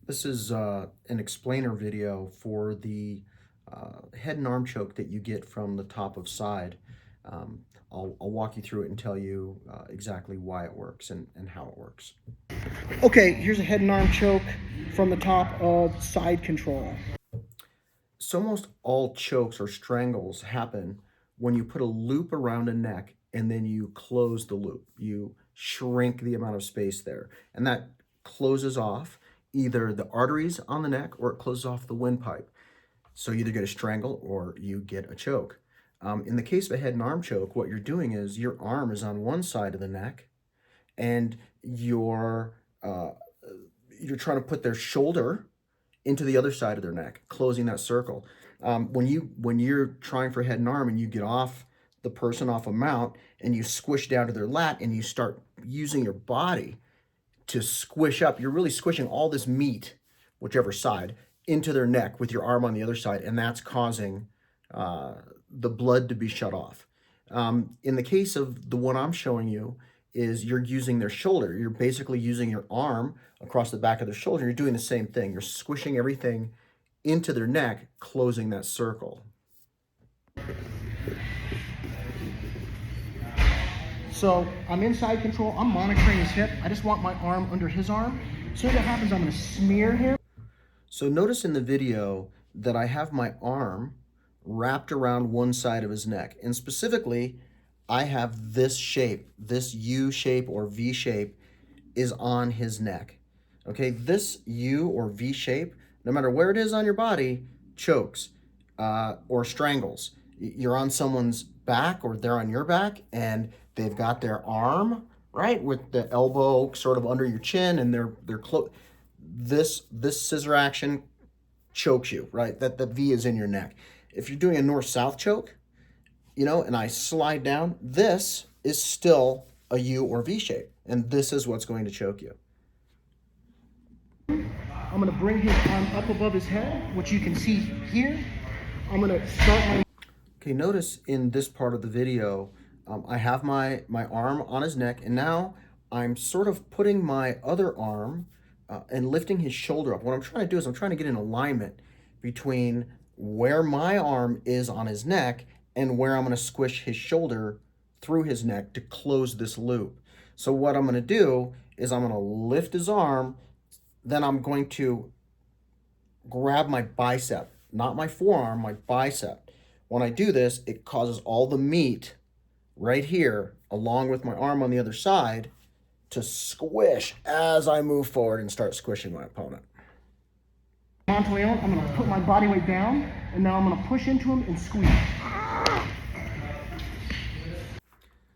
This is an explainer video for the head and arm choke that you get from the top of side. I'll walk you through it and tell you exactly why it works and how it works. Okay, here's a head and arm choke from the top of side control. So almost all chokes or strangles happen when you put a loop around a neck and then you close the loop. You shrink the amount of space there, and that closes off either the arteries on the neck or it closes off the windpipe. So you either get a strangle or you get a choke. In the case of a head and arm choke, what you're doing is your arm is on one side of the neck and uh, you're trying to put their shoulder into the other side of their neck, closing that circle. When you're trying for head and arm and you get off the person off a mount and you squish down to their lat and you start using your body to squish up, you're really squishing all this meat, whichever side, into their neck with your arm on the other side, and that's causing uh, the blood to be shut off. In the case of the one I'm showing you, is you're using their shoulder. You're basically using your arm across the back of their shoulder. You're doing the same thing. You're squishing everything into their neck, closing that circle. So I'm in side control, I'm monitoring his hip. I just want my arm under his arm. As soon as that happens, I'm gonna smear him. So notice in the video that I have my arm wrapped around one side of his neck. And specifically, I have this shape, this U shape or V shape is on his neck. Okay, this U or V shape, no matter where it is on your body, chokes or strangles. You're on someone's back or they're on your back and they've got their arm, right, with the elbow sort of under your chin and they're close. This scissor action chokes you, right? That the V is in your neck. If you're doing a north-south choke, and I slide down, this is still a U or V shape, and this is what's going to choke you. I'm gonna bring his arm up above his head, which you can see here. I'm gonna start my Okay, notice in this part of the video, I have my arm on his neck, and now I'm sort of putting my other arm and lifting his shoulder up. What I'm trying to do is I'm trying to get an alignment between where my arm is on his neck and where I'm going to squish his shoulder through his neck to close this loop. So what I'm going to do is I'm going to lift his arm, then I'm going to grab my bicep, not my forearm, my bicep. When I do this, it causes all the meat right here, along with my arm on the other side, to squish as I move forward and start squishing my opponent. onto my own. I'm gonna put my body weight down, and now I'm gonna push into him and squeeze.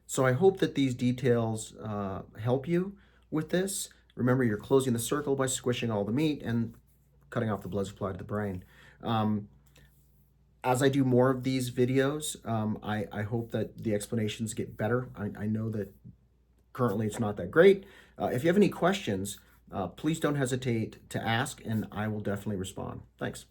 So I hope that these details help you with this. Remember, you're closing the circle by squishing all the meat and cutting off the blood supply to the brain. As I do more of these videos, I hope that the explanations get better. I know that currently it's not that great. If you have any questions, please don't hesitate to ask, and I will definitely respond. Thanks.